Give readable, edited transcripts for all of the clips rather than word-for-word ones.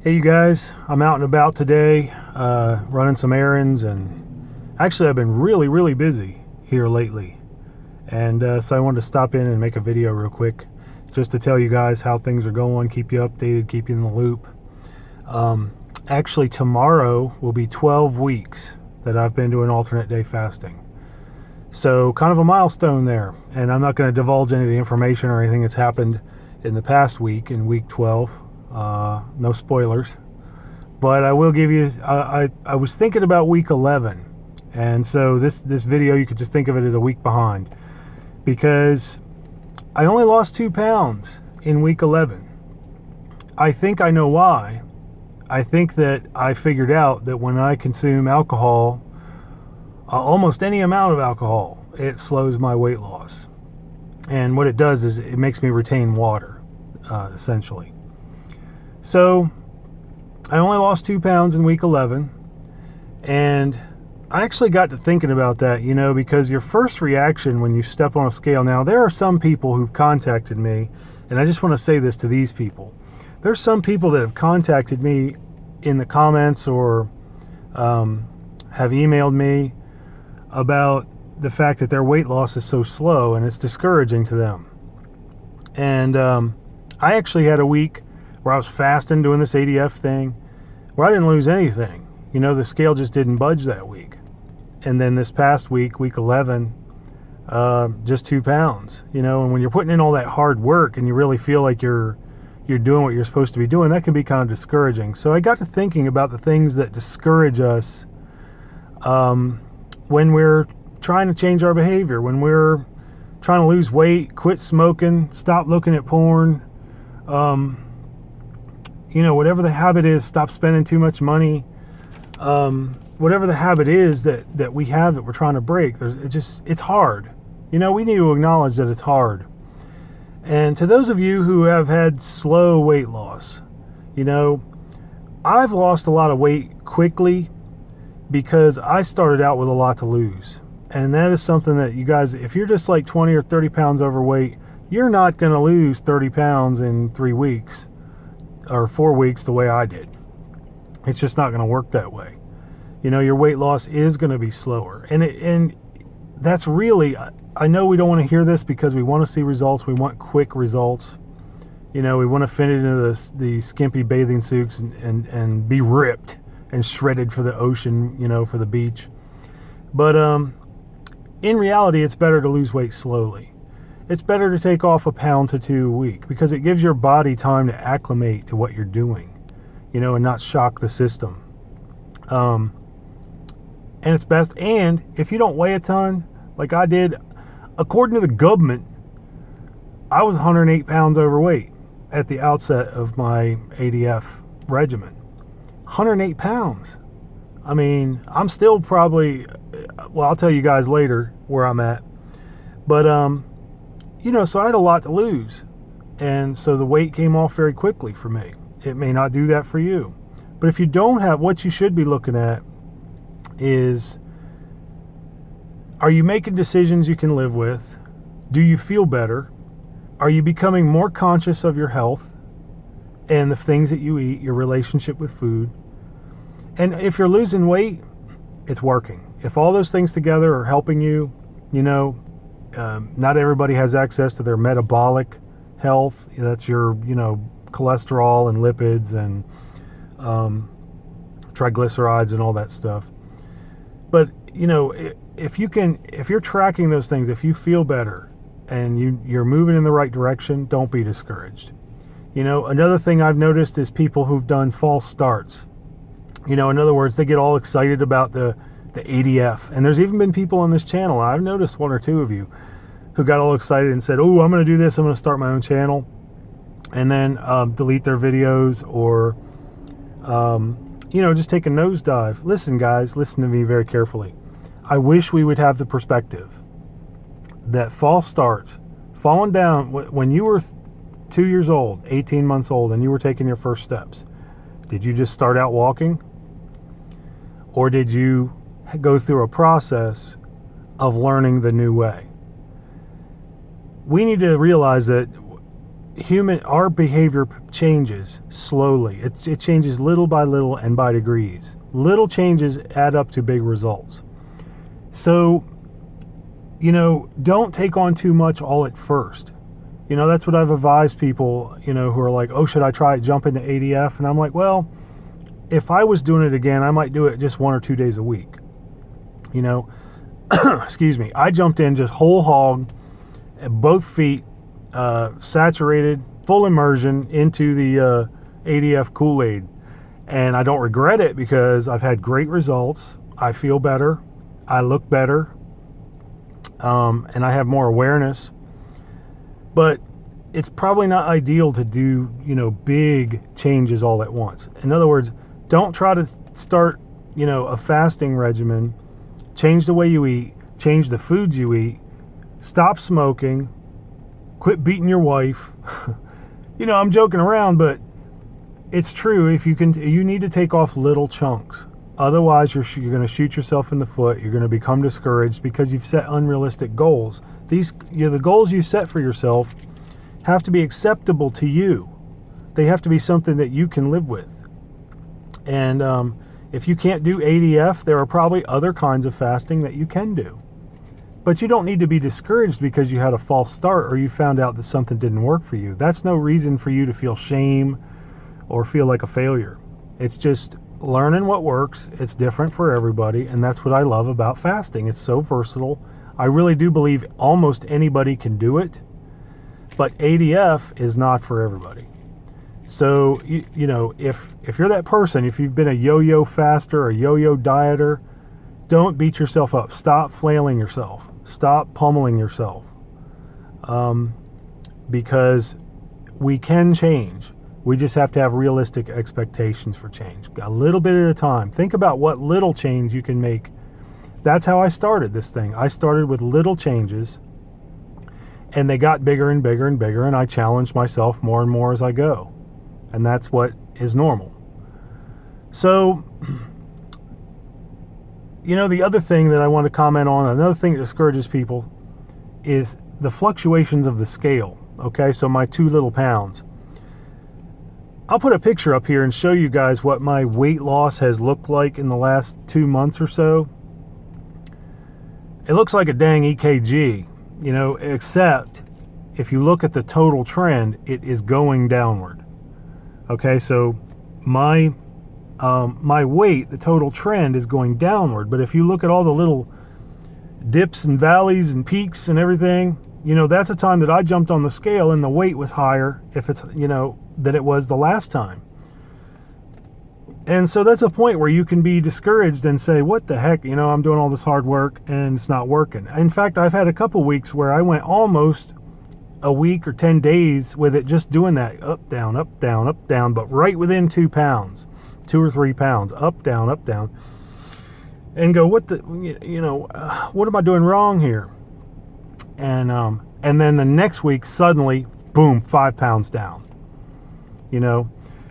Hey you guys, I'm out and about today, running some errands, and actually I've been really busy here lately. And so I wanted to stop in and make a video real quick just to tell you guys how things are going, keep you updated, keep you in the loop. Actually tomorrow will be 12 weeks that I've been doing alternate day fasting. So kind of a milestone there, and I'm not going to divulge any of the information or anything that's happened in the past week, in week 12. No spoilers, but I will give you, I was thinking about week 11, and so this video, you could just think of it as a week behind, because I only lost 2 pounds in week 11. I think I know why. I think that I figured out that when I consume alcohol, almost any amount of alcohol, it slows my weight loss. And what it does is it makes me retain water, essentially. So I only lost 2 pounds in week 11, and I actually got to thinking about that, you know, because your first reaction when you step on a scale, now there are some people who've contacted me, and I just want to say this to these people. There's some people that have contacted me in the comments or have emailed me about the fact that their weight loss is so slow and it's discouraging to them. And I actually had a week where I was fasting, doing this ADF thing, where I didn't lose anything. You know, the scale just didn't budge that week. And then this past week, week 11, just 2 pounds. You know, and when you're putting in all that hard work and you really feel like you're doing what you're supposed to be doing, that can be kind of discouraging. So I got to thinking about the things that discourage us when we're trying to change our behavior, when we're trying to lose weight, quit smoking, stop looking at porn, you know, whatever the habit is, stop spending too much money, whatever the habit is that we have that we're trying to break, it's hard. You know, we need to acknowledge that it's hard. And to those of you who have had slow weight loss, you know, I've lost a lot of weight quickly because I started out with a lot to lose. And that is something that you guys, if you're just like 20 or 30 pounds overweight, you're not going to lose 30 pounds in 3 weeks or 4 weeks the way I did. It's just not going to work that way. You know, your weight loss is going to be slower. And that's really, I know we don't want to hear this because we want to see results. We want quick results. You know, we want to fit into the skimpy bathing suits and be ripped and shredded for the ocean, you know, for the beach. But in reality, it's better to lose weight slowly. It's better to take off 1 pound to 2 a week because it gives your body time to acclimate to what you're doing, you know, and not shock the system. And it's best. And if you don't weigh a ton, like I did, according to the government, I was 108 pounds overweight at the outset of my ADF regimen. 108 pounds. I mean, I'm still probably, well, I'll tell you guys later where I'm at. But, you know, so I had a lot to lose. And so the weight came off very quickly for me. It may not do that for you. But if you don't have, what you should be looking at is, are you making decisions you can live with? Do you feel better? Are you becoming more conscious of your health and the things that you eat, your relationship with food? And if you're losing weight, it's working. If all those things together are helping you, you know, not everybody has access to their metabolic health. That's your, you know, cholesterol and lipids and triglycerides and all that stuff. But, you know, if you're tracking those things, if you feel better and you're moving in the right direction, don't be discouraged. You know, another thing I've noticed is people who've done false starts. You know, in other words, they get all excited about the ADF. And there's even been people on this channel, I've noticed 1 or 2 of you, who got all excited and said, oh, I'm going to do this, I'm going to start my own channel. And then delete their videos or, you know, just take a nosedive. Listen, guys, listen to me very carefully. I wish we would have the perspective that false starts, falling down, when you were 2 years old, 18 months old, and you were taking your first steps, did you just start out walking? Or did you go through a process of learning the new way? We need to realize that our behavior changes slowly. It changes little by little and by degrees. Little changes add up to big results. So, don't take on too much all at first. That's what I've advised people, who are like, oh, should I try it, jump into ADF? And I'm like, well, if I was doing it again, I might do it just 1 or 2 days a week. Excuse me. I jumped in just whole hog, both feet, saturated, full immersion into the ADF Kool-Aid. And I don't regret it because I've had great results. I feel better. I look better. And I have more awareness. But it's probably not ideal to do, big changes all at once. In other words, don't try to start, a fasting regimen. Change the way you eat. Change the foods you eat. Stop smoking. Quit beating your wife. I'm joking around, but it's true. You need to take off little chunks. Otherwise, you're going to shoot yourself in the foot. You're going to become discouraged because you've set unrealistic goals. The goals you set for yourself have to be acceptable to you. They have to be something that you can live with. And if you can't do ADF, there are probably other kinds of fasting that you can do. But you don't need to be discouraged because you had a false start or you found out that something didn't work for you. That's no reason for you to feel shame or feel like a failure. It's just learning what works. It's different for everybody, and that's what I love about fasting. It's so versatile. I really do believe almost anybody can do it, but ADF is not for everybody. So, if you're that person, if you've been a yo-yo faster or yo-yo dieter, don't beat yourself up. Stop flailing yourself. Stop pummeling yourself. Because we can change. We just have to have realistic expectations for change. A little bit at a time. Think about what little change you can make. That's how I started this thing. I started with little changes, and they got bigger and bigger and bigger, and I challenged myself more and more as I go. And that's what is normal. So, the other thing that I want to comment on, another thing that discourages people, is the fluctuations of the scale. Okay, so my 2 little pounds. I'll put a picture up here and show you guys what my weight loss has looked like in the last 2 months or so. It looks like a dang EKG, except if you look at the total trend, it is going downward. Okay, so my weight, the total trend is going downward. But if you look at all the little dips and valleys and peaks and everything, that's a time that I jumped on the scale and the weight was higher than it was the last time. And so that's a point where you can be discouraged and say, what the heck, I'm doing all this hard work and it's not working. In fact, I've had a couple weeks where I went almost a week or 10 days with it just doing that up, down, up, down, up, down, but right within 2 pounds, 2 or 3 pounds, up, down, and go, what am I doing wrong here? And then the next week, suddenly, boom, 5 pounds down,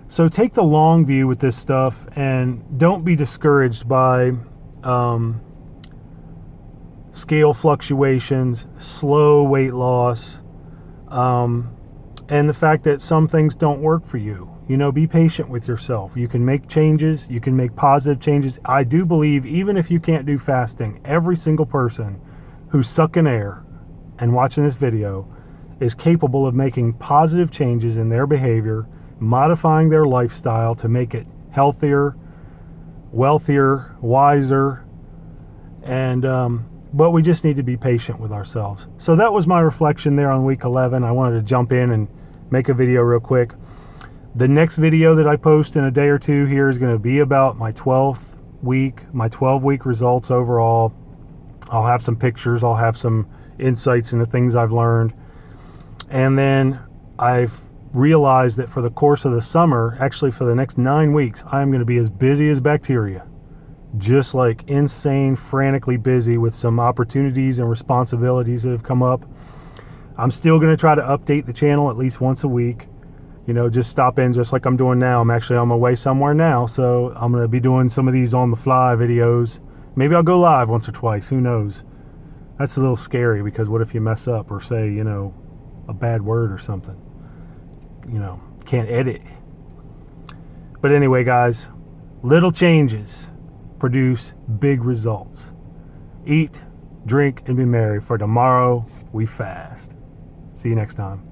So take the long view with this stuff and don't be discouraged by scale fluctuations, slow weight loss, and the fact that some things don't work for you. Be patient with yourself. You can make changes. You can make positive changes. I do believe even if you can't do fasting, every single person who's sucking air and watching this video is capable of making positive changes in their behavior, modifying their lifestyle to make it healthier, wealthier, wiser, and but we just need to be patient with ourselves. So that was my reflection there on week 11. I wanted to jump in and make a video real quick. The next video that I post in a day or two here is going to be about my 12th week, my 12-week results overall. I'll have some pictures. I'll have some insights into things I've learned. And then I've realized that for the course of the summer, actually for the next 9 weeks, I'm going to be as busy as bacteria. Just like insane, frantically busy with some opportunities and responsibilities that have come up. I'm still going to try to update the channel at least once a week. Just stop in just like I'm doing now. I'm actually on my way somewhere now, so I'm going to be doing some of these on the fly videos. Maybe I'll go live once or twice. Who knows? That's a little scary because what if you mess up or say, a bad word or something? can't edit. But anyway, guys, little changes produce big results. Eat, drink, and be merry, for tomorrow we fast. See you next time.